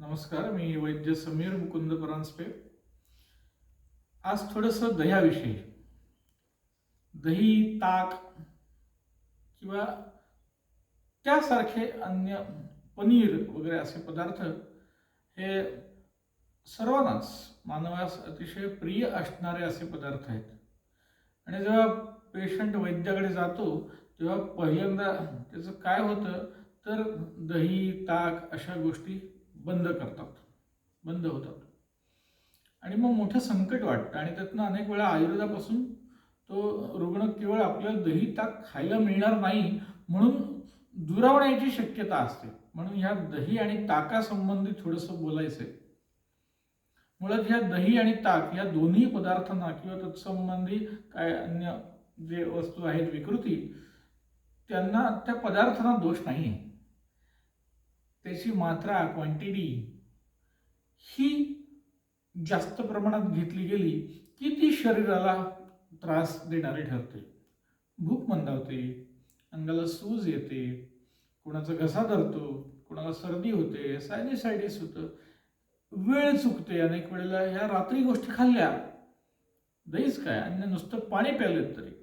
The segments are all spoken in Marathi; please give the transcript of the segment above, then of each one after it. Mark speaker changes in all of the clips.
Speaker 1: नमस्कार, मी वैद्य समीर मुकुंद परांजपे. आज थोडंसं दह्याविषयी. दही, ताक किंवा त्यासारखे अन्य पनीर वगैरे असे पदार्थ हे सर्वांनाच मानवास अतिशय प्रिय असणारे असे पदार्थ आहेत. आणि जेव्हा पेशंट वैद्याकडे जातो तेव्हा पहिल्यांदा त्याचं काय होतं तर दही, ताक अशा गोष्टी बंद होतात. आणि मग मोठं संकट वाटतं आणि त्यातनं अनेक वेळा आयुर्वेदापासून तो रुग्ण केवळ आपल्याला दही ताक खायला मिळणार नाही म्हणून दुरावण्याची शक्यता असते. म्हणून ह्या दही आणि ताकासंबंधी थोडंसं बोलायचं आहे. मुळात ह्या दही आणि ताक या दोन्ही पदार्थांना किंवा तत्संबंधी काय अन्य जे वस्तू आहेत विकृती त्यांना त्या पदार्थांना दोष नाही आहे. त्याची मात्रा क्वांटिटी ही जास्त प्रमाणात घेतली गेली की ती शरीराला त्रास देणारी ठरते. भूक मंदावते, अंगाला सूज येते, कोणाचा घसा धरतो, कोणाला सर्दी होते, सायनिसायटिस होतं, वेळ चुकते. अनेक वेळेला ह्या रात्री गोष्टी खाल्ल्या, दहीच काय अन्य नुसतं पाणी प्यायलेत तरी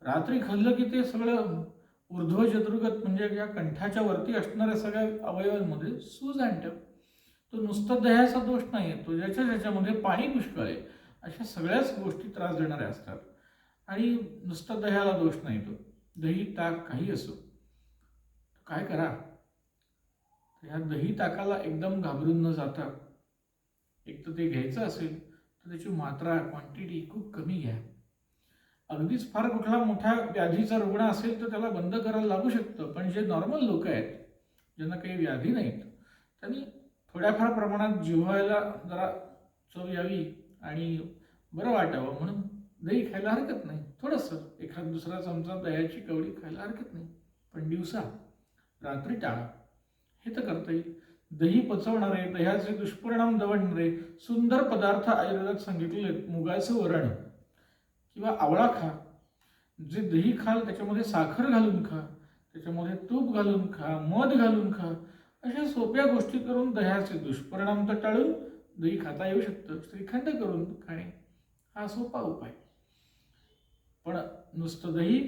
Speaker 1: रात्री खाल्लं की ते सगळं ऊर्ध्व चतुर्गत म्हणजे या कंठाच्या वरती असणाऱ्या सगळ्या अवयवांमध्ये सूज आणतं. तो नुसता दह्याचा दोष नाही, तो ज्याच्यामध्ये पाणी पुष्कळ आहे अशा सगळ्याच गोष्टी त्रास देणाऱ्या असतात. आणि नुसता दह्याला दोष नाही, तो दही ताक काही असो. काय करा, ह्या दही ताकाला एकदम घाबरून न जाता एक तर ते घ्यायचं असेल तर त्याची मात्रा क्वांटिटी खूप कमी घ्या. अगदीच फार कुठला मोठ्या व्याधीचा रुग्ण असेल तर त्याला बंद करायला लागू शकतं, पण जे नॉर्मल लोक आहेत ज्यांना काही व्याधी नाहीत त्यांनी थोड्याफार प्रमाणात जिव्हायला जरा चव यावी आणि बरं वाटावं म्हणून दही खायला हरकत नाही. थोडंसं एखाद दुसरा चमचा दह्याची कवडी खायला हरकत नाही, पण दिवसा रात्री टाळा. हे तर करता येईल. दही पचवणारे, दह्याचे दुष्परिणाम दवडणारे सुंदर पदार्थ आयुर्वेदात सांगितलेले. मुगाचं वरण किंवा आवळा खा. जे दही खाल त्याच्यामध्ये साखर घालून खा, त्याच्यामध्ये तूप घालून खा, मध घालून खा. अशा सोप्या गोष्टी करून दह्याचे दुष्परिणाम तर टाळून दही खाता येऊ शकतं. श्रीखंड करून खाणे हा सोपा उपाय. पण नुसतं दही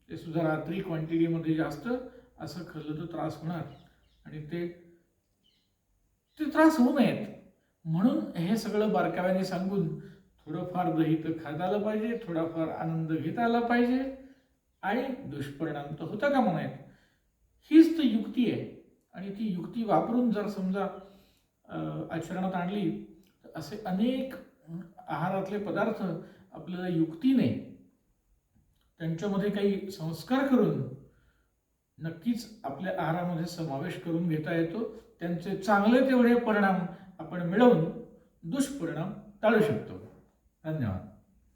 Speaker 1: ते सुद्धा रात्री क्वांटिटीमध्ये जास्त असं खाल्लं तर त्रास होणार आणि ते त्रास होऊ नयेत म्हणून हे सगळं बारकाव्याने सांगून थोडंफार दही तर खाता आलं पाहिजे, थोडाफार आनंद घेता आला पाहिजे आणि दुष्परिणाम तर होता कामा नयेत. हीच तर युक्ती आहे. आणि ती युक्ती वापरून जर समजा आचरणात आणली तर असे अनेक आहारातले पदार्थ आपल्याला युक्तीने त्यांच्यामध्ये काही संस्कार करून नक्कीच आपल्या आहारामध्ये समावेश करून घेता येतो. त्यांचे चांगले तेवढे परिणाम आपण मिळवून दुष्परिणाम टाळू शकतो. धन्यवाद.